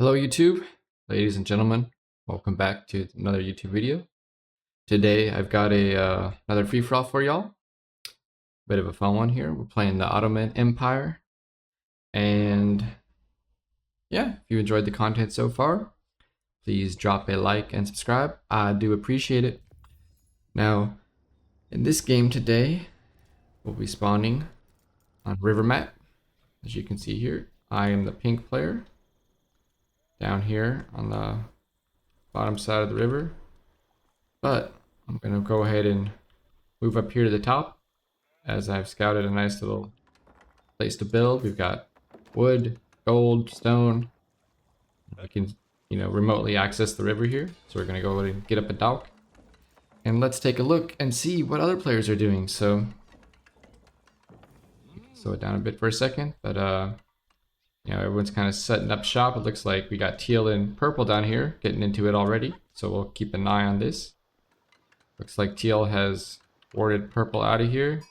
Hello YouTube, ladies and gentlemen, welcome back to another YouTube video. Today I've got another free-for-all for y'all. Bit of a fun one here. We're playing the Ottoman Empire. And yeah, if you enjoyed the content so far, please drop a like and subscribe. I do appreciate it. Now, in this game today, we'll be spawning on river map. As you can see here, I am the pink player. Down here on the bottom side of the river. But I'm going to go ahead and move up here to the top as I've scouted a nice little place to build. We've got wood, gold, stone. We can, remotely access the river here. So we're going to go ahead and get up a dock. And let's take a look and see what other players are doing. So, slow it down a bit for a second. But, everyone's kind of setting up shop. It looks like we got teal and purple down here getting into it already. So we'll keep an eye on this. Looks like teal has warded purple out of here.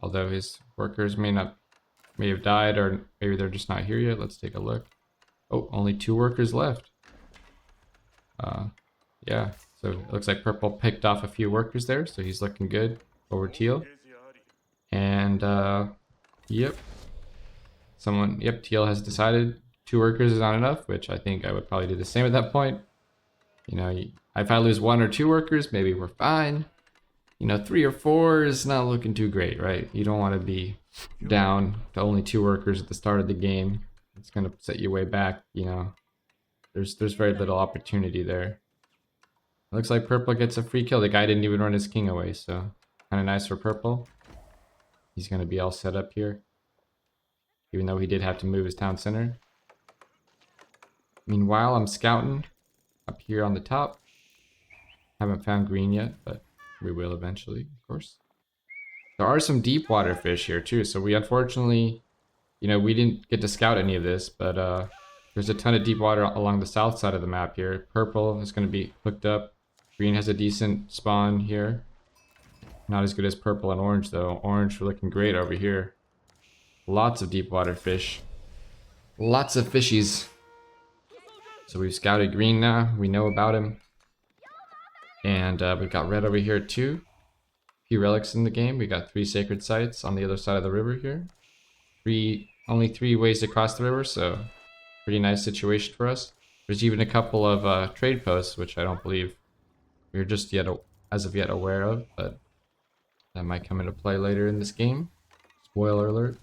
Although his workers may have died, or maybe they're just not here yet. Let's take a look. Oh, only 2 workers left. Yeah, so it looks like purple picked off a few workers there, so he's looking good over teal. And yep. Teal has decided 2 workers is not enough, which I think I would probably do the same at that point. If I lose 1 or 2 workers, maybe we're fine. 3 or 4 is not looking too great, right? You don't want to be down to only 2 workers at the start of the game. It's going to set you way back, There's very little opportunity there. It looks like purple gets a free kill. The guy didn't even run his king away, so kind of nice for purple. He's going to be all set up here, even though he did have to move his town center. Meanwhile, I'm scouting up here on the top. Haven't found green yet, but we will eventually, of course. There are some deep water fish here too, so we unfortunately, we didn't get to scout any of this, but there's a ton of deep water along the south side of the map here. Purple is going to be hooked up. Green has a decent spawn here. Not as good as purple and orange though. Orange are looking great over here. Lots of deep water fish. Lots of fishies. So we've scouted green now. We know about him. And we've got red over here too. Few relics in the game. We got 3 sacred sites on the other side of the river here. Only 3 ways to cross the river, so pretty nice situation for us. There's even a couple of trade posts, which I don't believe we're just as of yet aware of, but that might come into play later in this game. Spoiler alert.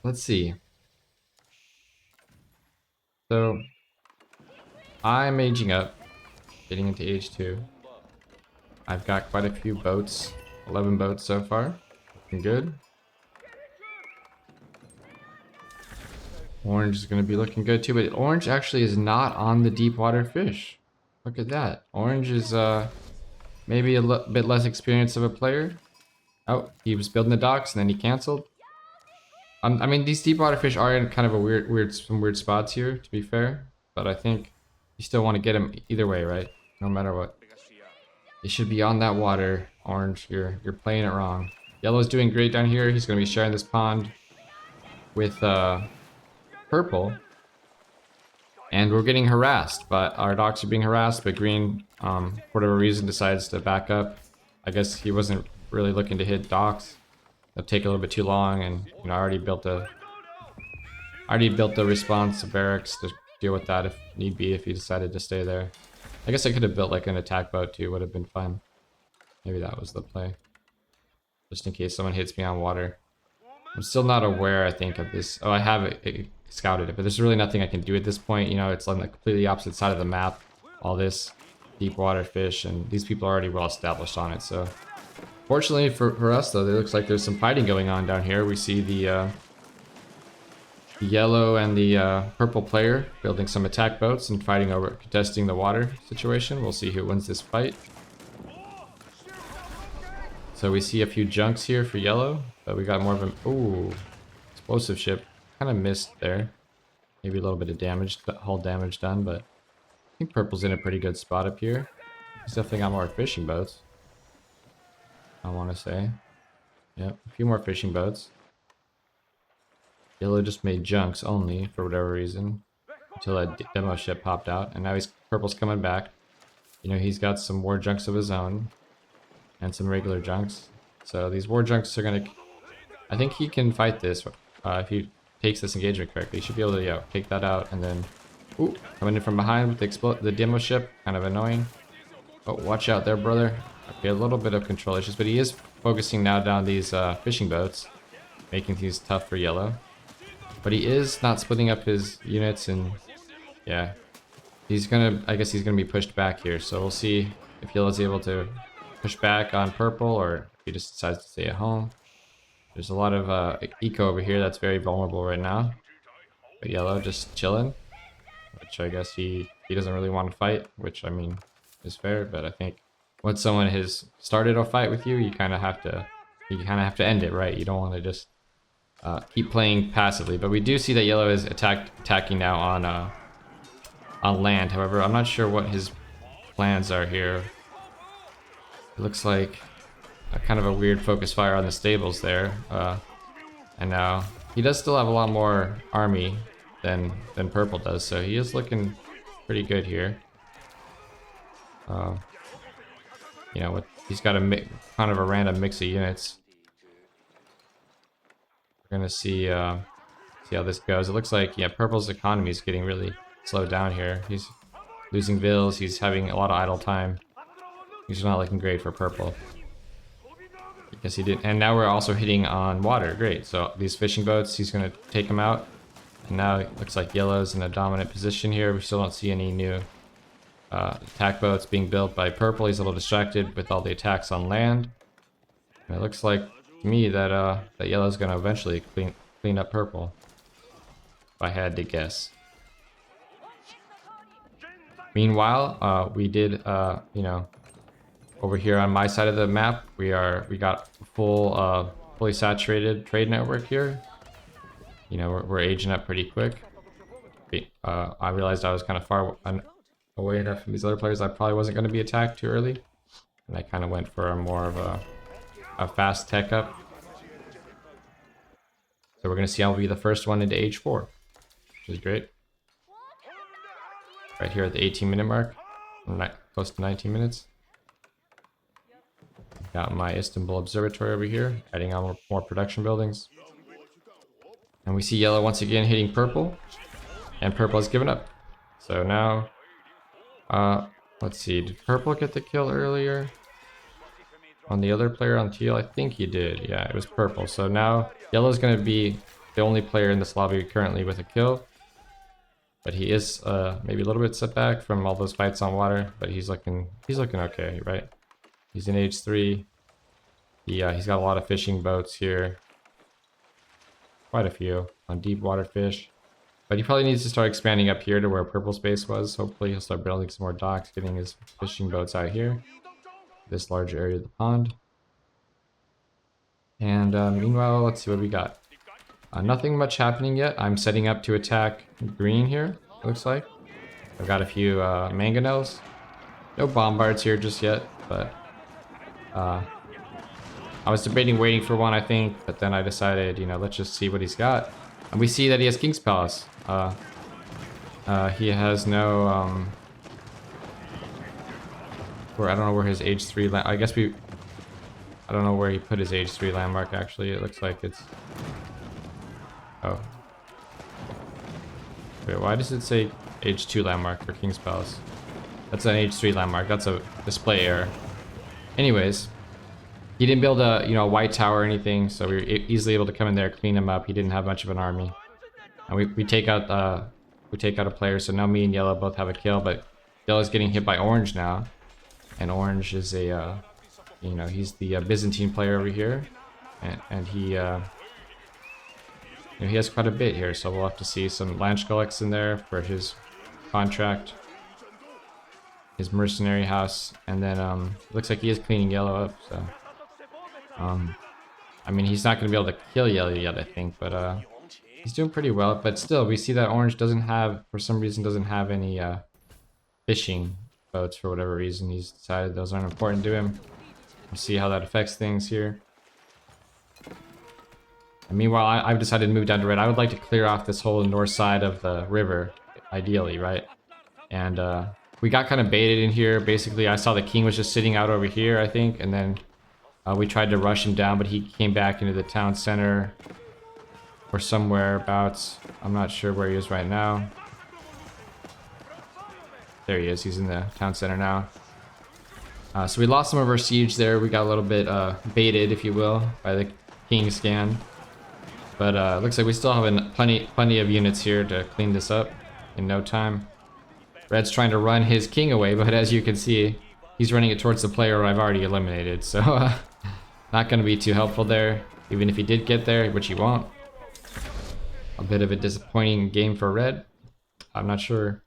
Let's see. So I'm aging up, getting into age 2. I've got quite a few boats, 11 boats so far. Looking good. Orange is going to be looking good too, but orange actually is not on the deep water fish. Look at that. Orange is maybe a bit less experienced of a player. Oh, he was building the docks and then he canceled. I mean, these deep water fish are in kind of a some weird spots here, to be fair. But I think you still want to get them either way, right? No matter what. It should be on that water. Orange, you're playing it wrong. Yellow's doing great down here. He's going to be sharing this pond with purple. And we're getting harassed, but our docks are being harassed, but green, for whatever reason, decides to back up. I guess he wasn't really looking to hit docks. It'll take a little bit too long, and I already built the response barracks to deal with that if need be, if he decided to stay there. I guess I could have built like an attack boat too, would have been fun. Maybe that was the play. Just in case someone hits me on water. I'm still not aware, I think, of this. Oh, I have scouted it, but there's really nothing I can do at this point. It's on the completely opposite side of the map. All this deep water fish, and these people are already well established on it, so. Fortunately for us, though, it looks like there's some fighting going on down here. We see the yellow and the purple player building some attack boats and fighting over, contesting the water situation. We'll see who wins this fight. So we see a few junks here for yellow, but we got more of a ooh, explosive ship. Kind of missed there. Maybe a little bit of damage, hull damage done, but I think purple's in a pretty good spot up here. He's definitely got more fishing boats, I want to say. Yep, a few more fishing boats. Yellow just made junks only for whatever reason until that demo ship popped out, and now purple's coming back. You know, he's got some war junks of his own and some regular junks. So these war junks are gonna. I think he can fight this if he takes this engagement correctly. He should be able to take that out and then. Ooh, coming in from behind with the demo ship, kind of annoying. Oh, watch out there, brother. Okay, a little bit of control issues, but he is focusing now down these fishing boats, making things tough for yellow. But he is not splitting up his units, and yeah, I guess he's gonna be pushed back here. So we'll see if yellow's able to push back on purple, or if he just decides to stay at home. There's a lot of eco over here that's very vulnerable right now. But yellow just chilling, which I guess he doesn't really want to fight, which I mean is fair. But I think once someone has started a fight with you, you kind of have to end it, right? You don't want to just keep playing passively. But we do see that yellow is attacking now on land. However, I'm not sure what his plans are here. It looks like kind of a weird focus fire on the stables there. And now he does still have a lot more army than purple does, so he is looking pretty good here. You know, he's got kind of a random mix of units. We're gonna see how this goes. It looks like purple's economy is getting really slowed down here. He's losing vills. He's having a lot of idle time. He's not looking great for purple. Because he did, and now we're also hitting on water. Great. So these fishing boats, he's gonna take them out. And now it looks like yellow's in a dominant position here. We still don't see any new attack boats being built by purple. He's a little distracted with all the attacks on land. And it looks like to me that that yellow's gonna eventually clean up purple, if I had to guess. Meanwhile, we did you know, over here on my side of the map, we got a fully saturated trade network here. You know, we're aging up pretty quick. I realized I was kind of far away enough from these other players. I probably wasn't going to be attacked too early, and I kind of went for more of a fast tech up. So we're going to see I'll be the first one into age 4, which is great. Right here at the 18-minute mark, close to 19 minutes. Got my Istanbul Observatory over here, adding on more production buildings. And we see yellow once again hitting purple, and purple has given up. So now, let's see, did purple get the kill earlier on the other player on teal? I think he did. Yeah, it was purple. So now yellow's going to be the only player in this lobby currently with a kill. But he is maybe a little bit set back from all those fights on water, but he's looking okay, right? He's in age 3. He's got a lot of fishing boats here. Quite a few on deep water fish. But he probably needs to start expanding up here to where purple space was. Hopefully he'll start building some more docks, getting his fishing boats out here. This large area of the pond. And meanwhile, let's see what we got. Nothing much happening yet. I'm setting up to attack green here, it looks like. I've got a few mangonels. No bombards here just yet, but I was debating waiting for one, I think, but then I decided, you know, let's just see what he's got. And we see that he has King's Palace. He has no, I don't know where his age 3 I don't know where he put his age 3 landmark, actually. It looks like it's... Oh. Wait, why does it say age 2 landmark for King's Palace? That's an age 3 landmark. That's a display error. Anyways, he didn't build a a white tower or anything, so we were easily able to come in there, clean him up. He didn't have much of an army, and we take out a player. So now me and yellow both have a kill, but yellow's getting hit by orange now, and orange is a he's the Byzantine player over here, and he he has quite a bit here. So we'll have to see some Lanchkolex in there for his contract. His mercenary house, and then looks like he is cleaning yellow up, so I mean, he's not going to be able to kill yellow yet, I think, but he's doing pretty well. But still, we see that orange for some reason doesn't have any fishing boats for whatever reason. He's decided those aren't important to him. We'll see how that affects things here. And meanwhile, I've decided to move down to red. I would like to clear off this whole north side of the river, ideally, right? And we got kind of baited in here. Basically, I saw the king was just sitting out over here, I think, and then we tried to rush him down, but he came back into the town center or somewhere abouts. I'm not sure where he is right now. There he is. He's in the town center now. So we lost some of our siege there. We got a little bit baited, if you will, by the king scan. But looks like we still have plenty of units here to clean this up in no time. Red's trying to run his king away, but as you can see, he's running it towards the player I've already eliminated. So not going to be too helpful there, even if he did get there, which he won't. A bit of a disappointing game for Red. I'm not sure.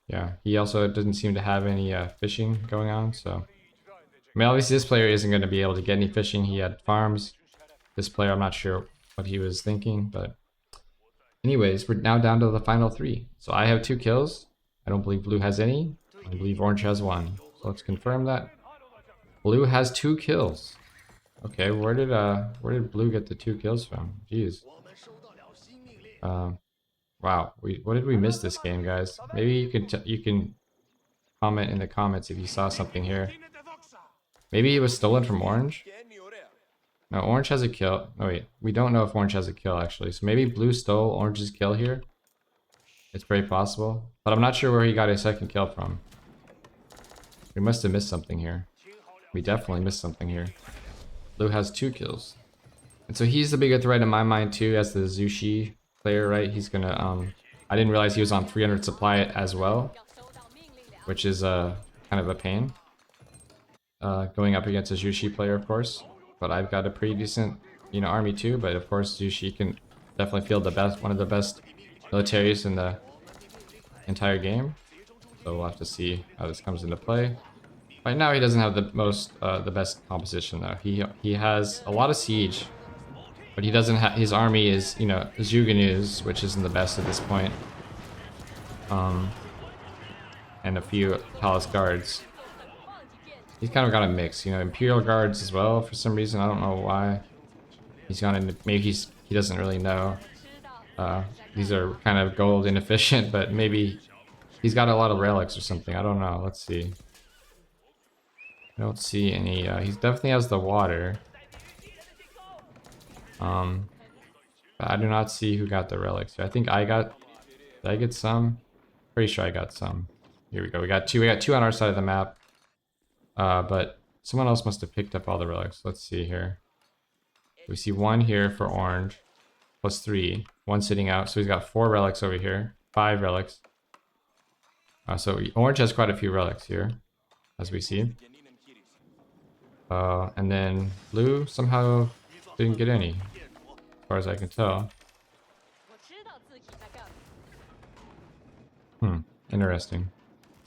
Yeah, he also doesn't seem to have any fishing going on, so... I mean, obviously this player isn't going to be able to get any fishing. He had farms. This player, I'm not sure what he was thinking, but... Anyways, we're now down to the final 3. So I have 2 kills. I don't believe blue has any. I believe orange has 1. So let's confirm that. Blue has 2 kills. Okay, where did blue get the 2 kills from? Jeez. Wow. What did we miss this game, guys? Maybe you can comment in the comments if you saw something here. Maybe it was stolen from orange. No, orange has a kill. Oh wait, we don't know if orange has a kill actually. So maybe blue stole orange's kill here. It's very possible, but I'm not sure where he got his second kill from. We must have missed something here. We definitely missed something here. Blue has 2 kills. And so he's the bigger threat in my mind too, as the Zushi player, right? He's gonna, I didn't realize he was on 300 supply as well, which is kind of a pain. Going up against a Zushi player, of course. But I've got a pretty decent, army too, but of course Zushi can definitely field one of the best militaries in the entire game. So we'll have to see how this comes into play. Right now he doesn't have the best composition though. He has a lot of siege, but he doesn't have, his army is, Zhuganu's, which isn't the best at this point. And a few palace guards. He's kind of got a mix, Imperial guards as well for some reason. I don't know why. He's gone into, maybe he doesn't really know. These are kind of gold inefficient, but maybe he's got a lot of relics or something. I don't know. Let's see. I don't see any. He definitely has the water. But I do not see who got the relics. I think I got. Did I get some? Pretty sure I got some. Here we go. We got 2. We got 2 on our side of the map. But someone else must have picked up all the relics. Let's see here. We see 1 here for orange, plus 3. 1 sitting out, so he's got 4 relics over here. 5 relics. So orange has quite a few relics here, as we see. And then blue somehow didn't get any, as far as I can tell. Interesting.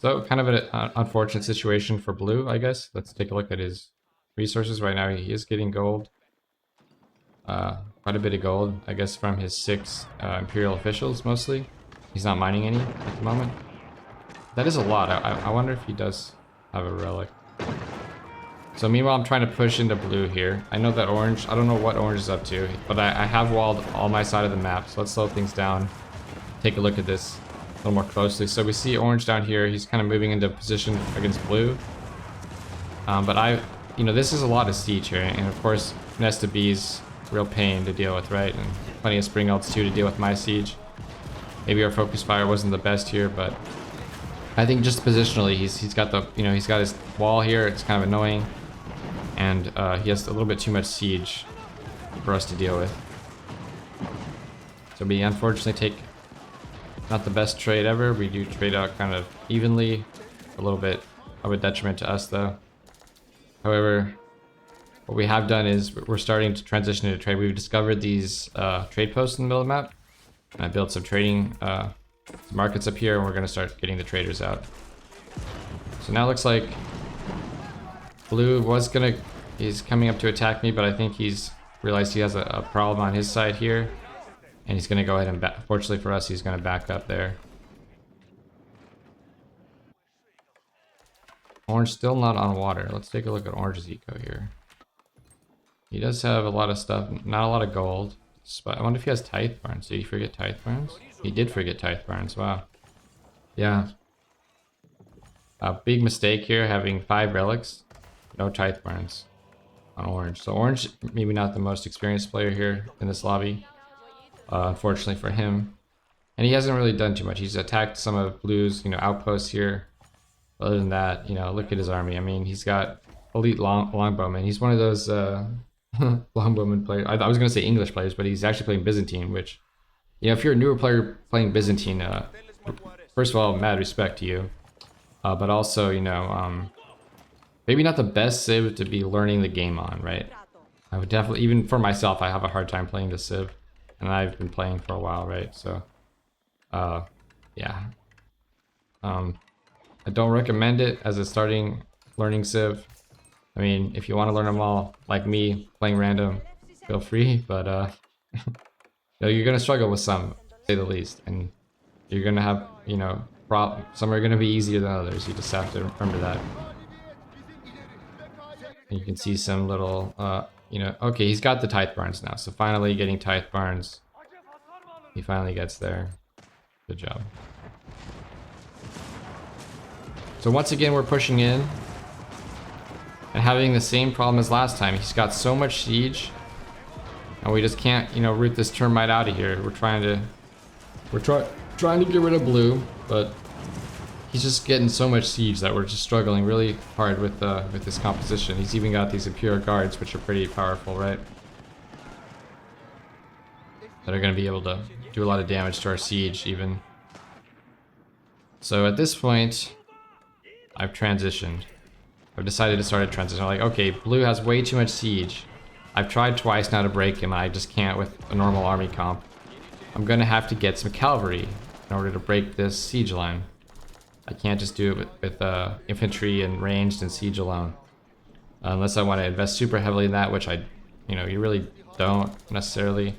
So kind of an unfortunate situation for blue, I guess. Let's take a look at his resources right now. He is getting gold. Quite a bit of gold, I guess, from his 6 Imperial officials, mostly. He's not mining any at the moment. That is a lot. I wonder if he does have a relic. So meanwhile, I'm trying to push into blue here. I know that orange, I don't know what orange is up to, but I have walled all my side of the map, so let's slow things down. Take a look at this a little more closely. So we see orange down here. He's kind of moving into position against blue. But this is a lot of siege here, and of course, Nesta B's real pain to deal with, right? And plenty of spring elts too to deal with my siege. Maybe our focus fire wasn't the best here, but I think just positionally, he's got the he's got his wall here. It's kind of annoying, and he has a little bit too much siege for us to deal with. So we unfortunately take not the best trade ever. We do trade out kind of evenly, a little bit of a detriment to us though. However, what we have done is we're starting to transition into trade. We've discovered these trade posts in the middle of the map, and I built some trading markets up here, and we're going to start getting the traders out. So now it looks like blue he's coming up to attack me, but I think he's realized he has a problem on his side here, and he's going to go ahead and fortunately for us, he's going to back up there. Orange still not on water. Let's take a look at Orange's eco here. He does have a lot of stuff, not a lot of gold, But I wonder if he has Tithe Barns. Did he forget Tithe Barns? He did forget Tithe Barns, wow. Yeah. A big mistake here, having 5 relics. No Tithe Barns on Orange. So Orange, maybe not the most experienced player here in this lobby. Unfortunately for him. And he hasn't really done too much. He's attacked some of Blue's, outposts here. Other than that, look at his army. I mean, he's got elite longbowmen. He's one of those longbowman players. I was going to say English players, but he's actually playing Byzantine, which, if you're a newer player playing Byzantine, first of all, mad respect to you. But also, maybe not the best civ to be learning the game on, right? I would definitely, even for myself, I have a hard time playing the civ. And I've been playing for a while, right? So, yeah. I don't recommend it as a starting learning civ. I mean, if you want to learn them all, like me, playing random, feel free. But, you're going to struggle with some, to say the least. And you're going to have, some are going to be easier than others. You just have to remember that. And you can see some little, okay, he's got the Tithe Barns now. So finally getting Tithe Barns. He finally gets there. Good job. So once again, we're pushing in. And having the same problem as last time. He's got so much siege. And we just can't, root this termite out of here. We're trying to get rid of Blue, but he's just getting so much siege that we're just struggling really hard with this composition. He's even got these Imperial Guards, which are pretty powerful, right? That are going to be able to do a lot of damage to our siege, even. So at this point, I've transitioned. I've decided to start a transition. I'm like, okay, Blue has way too much siege. I've tried twice now to break him, and I just can't with a normal army comp. I'm going to have to get some cavalry in order to break this siege line. I can't just do it with infantry and ranged and siege alone. Unless I want to invest super heavily in that, which you really don't necessarily.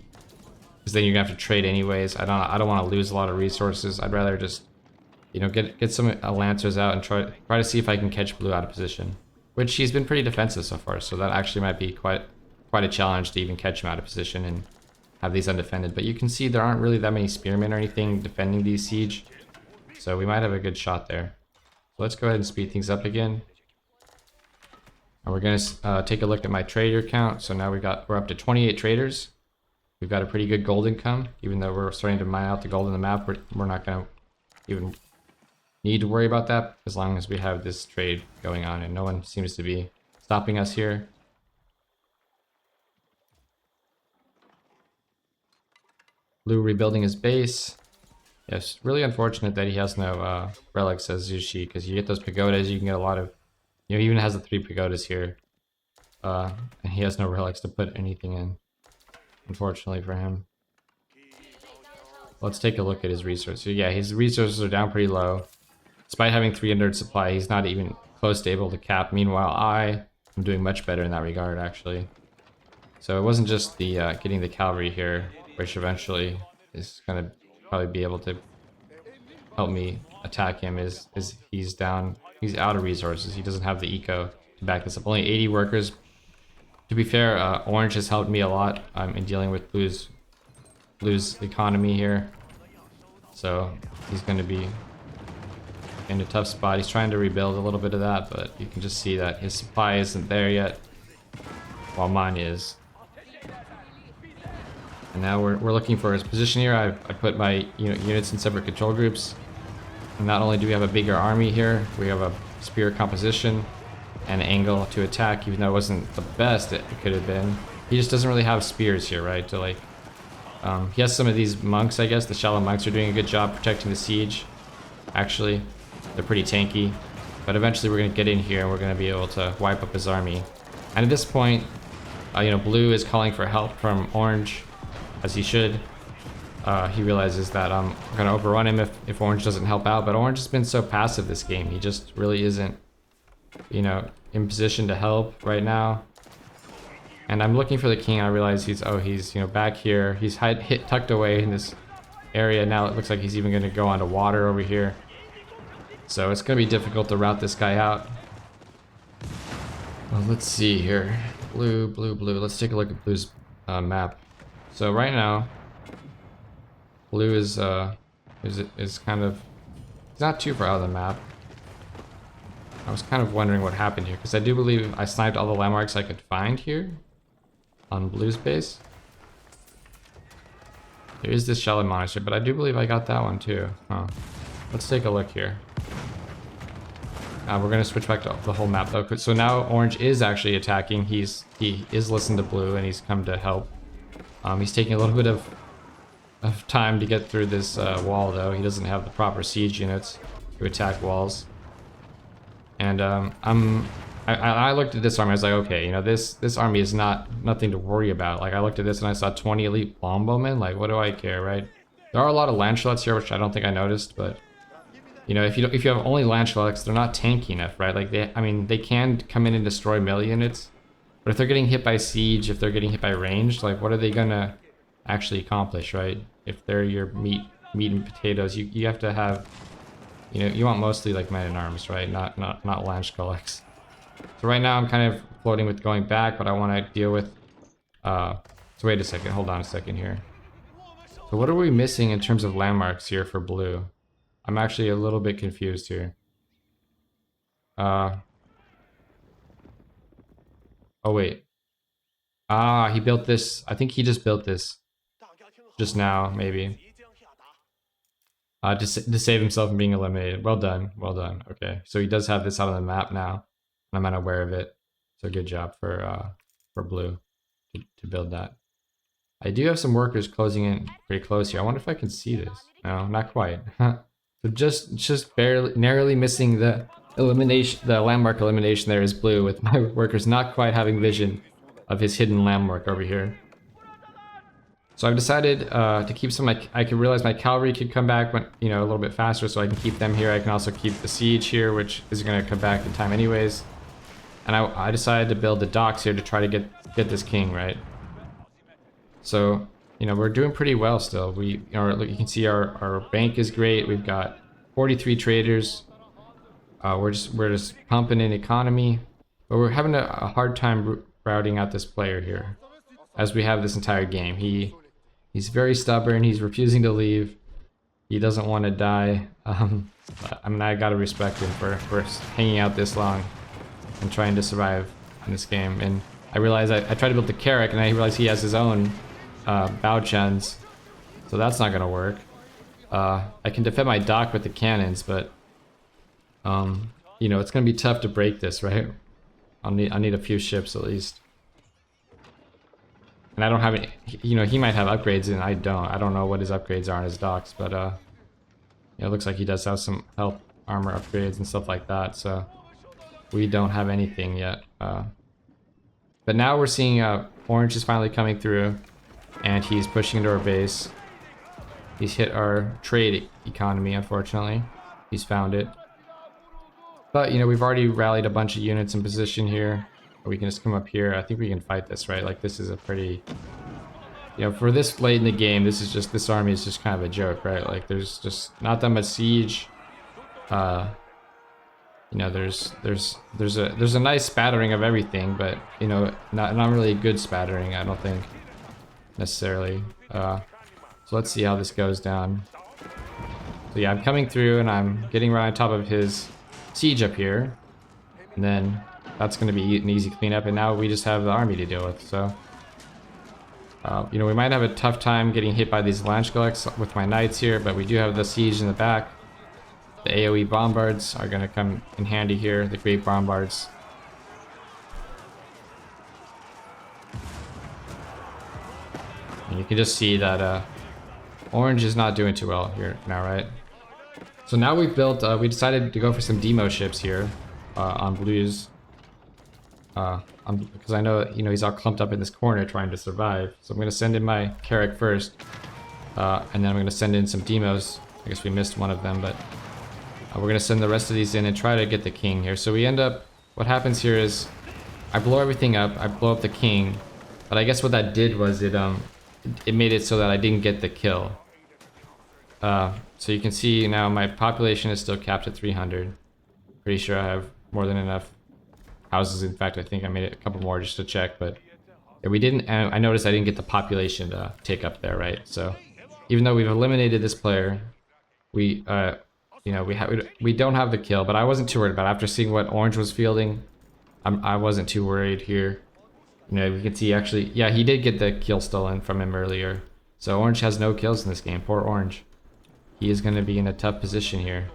Because then you're going to have to trade anyways. I don't want to lose a lot of resources. I'd rather just, get some Lancers out and try to see if I can catch Blue out of position. Which he's been pretty defensive so far, so that actually might be quite a challenge to even catch him out of position and have these undefended. But you can see there aren't really that many spearmen or anything defending these siege. So we might have a good shot there. So let's go ahead and speed things up again. And we're going to take a look at my trader count. So now we're up to 28 traders. We've got a pretty good gold income. Even though we're starting to mine out the gold in the map, we're not going to even need to worry about that as long as we have this trade going on. And no one seems to be stopping us here. Blue rebuilding his base. Yes, really unfortunate that he has no relics as Zushi, because you get those pagodas, you can get a lot of, he even has the 3 pagodas here. And he has no relics to put anything in, unfortunately for him. Let's take a look at his resources. So yeah, his resources are down pretty low. Despite having 300 supply, he's not even close to able to cap. Meanwhile, I am doing much better in that regard, actually. So it wasn't just the getting the cavalry here, which eventually is going to probably be able to help me attack him, is he's down, he's out of resources. He doesn't have the eco to back this up. Only 80 workers. To be fair, Orange has helped me a lot in dealing with Blue's economy here. So he's going to be in a tough spot. He's trying to rebuild a little bit of that, but you can just see that his supply isn't there yet, while mine is. And now we're looking for his position here. I put my units in separate control groups. And not only do we have a bigger army here, we have a spear composition and angle to attack, even though it wasn't the best it could have been. He just doesn't really have spears here, right? To he has some of these monks, I guess. The shallow monks are doing a good job protecting the siege. Actually, they're pretty tanky. But eventually we're going to get in here and we're going to be able to wipe up his army. And at this point, Blue is calling for help from Orange, as he should. He realizes that I'm going to overrun him if Orange doesn't help out. But Orange has been so passive this game. He just really isn't, in position to help right now. And I'm looking for the king. I realize he's back here. He's tucked away in this area. Now it looks like he's even going to go onto water over here. So it's going to be difficult to route this guy out. Well, let's see here. Blue. Let's take a look at Blue's map. So right now, blue is kind of, it's not too far out of the map. I was kind of wondering what happened here, because I do believe I sniped all the landmarks I could find here on blue's base. There is this shallow monitor, but I do believe I got that one too. Huh. Let's take a look here. We're gonna switch back to the whole map though. So now orange is actually attacking. He is listening to blue and he's come to help. He's taking a little bit of time to get through this wall though. He doesn't have the proper siege units to attack walls. And I looked at this army. I was like, okay, you know, this army is nothing to worry about. Like I looked at this and I saw 20 elite longbowmen. Like what do I care, right? There are a lot of lancelots here, which I don't think I noticed, but you know, if you have only lancelots, they're not tanky enough, right? Like they can come in and destroy melee units, but if they're getting hit by siege, if they're getting hit by ranged, like what are they gonna actually accomplish, right? If they're your meat and potatoes, you have to have, you know, you want mostly like men-at-arms, right? Not lance collects. So right now I'm kind of floating with going back, but I want to deal with. So wait a second, hold on a second here. So what are we missing in terms of landmarks here for blue? I'm actually a little bit confused here. Oh wait. He built this. I think he just built this just now, maybe. To save himself from being eliminated. Well done, well done. Okay, so he does have this out on the map now. I'm unaware of it. So good job for blue to build that. I do have some workers closing in pretty close here. I wonder if I can see this. No, not quite. So just barely, narrowly missing the elimination, the landmark elimination there is blue, with my workers not quite having vision of his hidden landmark over here. So I've decided to keep some. I can realize my cavalry could come back, when, you know, a little bit faster, so I can keep them here. I can also keep the siege here, which is going to come back in time anyways. And I decided to build the docks here to try to get this king, right? So, you know, we're doing pretty well still. You can see our bank is great. We've got 43 traders. We're just pumping in economy, but we're having a hard time routing out this player here, as we have this entire game. He's very stubborn. He's refusing to leave. He doesn't want to die. I mean, I gotta respect him for hanging out this long and trying to survive in this game. And I realized I tried to build the Carrack, and I realized he has his own Bao-Chuns, so that's not gonna work. I can defend my dock with the cannons, but you know, it's gonna be tough to break this, right? I need a few ships at least. And I don't have any, you know, he might have upgrades and I don't. I don't know what his upgrades are on his docks, but yeah, it looks like he does have some health armor upgrades and stuff like that, so we don't have anything yet. But now we're seeing orange is finally coming through, and he's pushing into our base. He's hit our trade economy, unfortunately. He's found it. But, you know, we've already rallied a bunch of units in position here. We can just come up here. I think we can fight this, right? Like, this is a pretty... You know, for this late in the game, this army is just kind of a joke, right? Like, there's just not that much siege. You know, there's a nice spattering of everything, but, you know, not really a good spattering, I don't think, necessarily. So let's see how this goes down. So yeah, I'm coming through and I'm getting right on top of his siege up here, and then that's going to be an easy cleanup, and now we just have the army to deal with. So you know, we might have a tough time getting hit by these lance collects with my knights here, but we do have the siege in the back. The AoE bombards are going to come in handy here, the great bombards. And you can just see that orange is not doing too well here now, right? So now we've built, we decided to go for some demo ships here on blues. Because I know, you know, he's all clumped up in this corner trying to survive. So I'm going to send in my Carrack first. And then I'm going to send in some demos. I guess we missed one of them, but we're going to send the rest of these in and try to get the king here. So we end up, what happens here is I blow everything up. I blow up the king. But I guess what that did was it made it so that I didn't get the kill. So you can see now my population is still capped at 300. Pretty sure I have more than enough houses. In fact, I think I made it a couple more just to check, but Yeah, we didn't. I noticed I didn't get the population tick up there, right? So even though we've eliminated this player, we you know, we don't have the kill. But I wasn't too worried about it. After seeing what Orange was fielding. I wasn't too worried here. You know, we can see actually, yeah, he did get the kill stolen from him earlier. So Orange has no kills in this game. Poor Orange. He is going to be in a tough position here.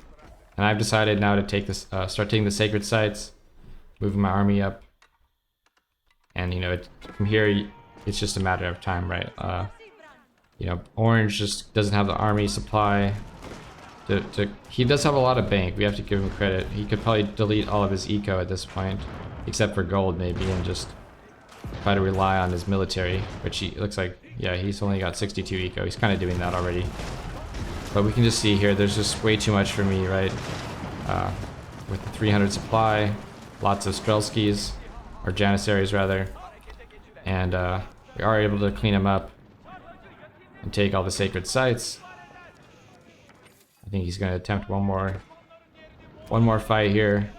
And I've decided now to take this, start taking the sacred sites, moving my army up. And you know, from here, it's just a matter of time, right? You know, Orange just doesn't have the army supply. He does have a lot of bank. We have to give him credit. He could probably delete all of his eco at this point, except for gold maybe, and just try to rely on his military, which he looks like, yeah, he's only got 62 eco. He's kind of doing that already. But we can just see here, there's just way too much for me, right? With the 300 supply, lots of Strelskys, or Janissaries rather, and we are able to clean him up and take all the sacred sites. I think he's going to attempt one more fight here.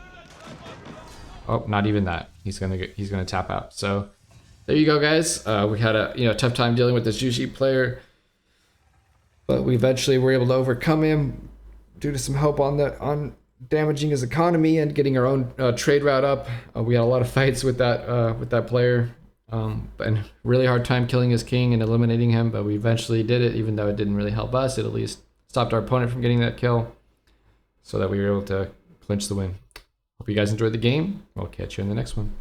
Oh, not even that. He's gonna tap out. So there you go, guys. We had a tough time dealing with this Juji player, but we eventually were able to overcome him due to some help on damaging his economy and getting our own trade route up. We had a lot of fights with that player, and really hard time killing his king and eliminating him. But we eventually did it, even though it didn't really help us. It at least stopped our opponent from getting that kill, so that we were able to clinch the win. Hope you guys enjoyed the game. We'll catch you in the next one.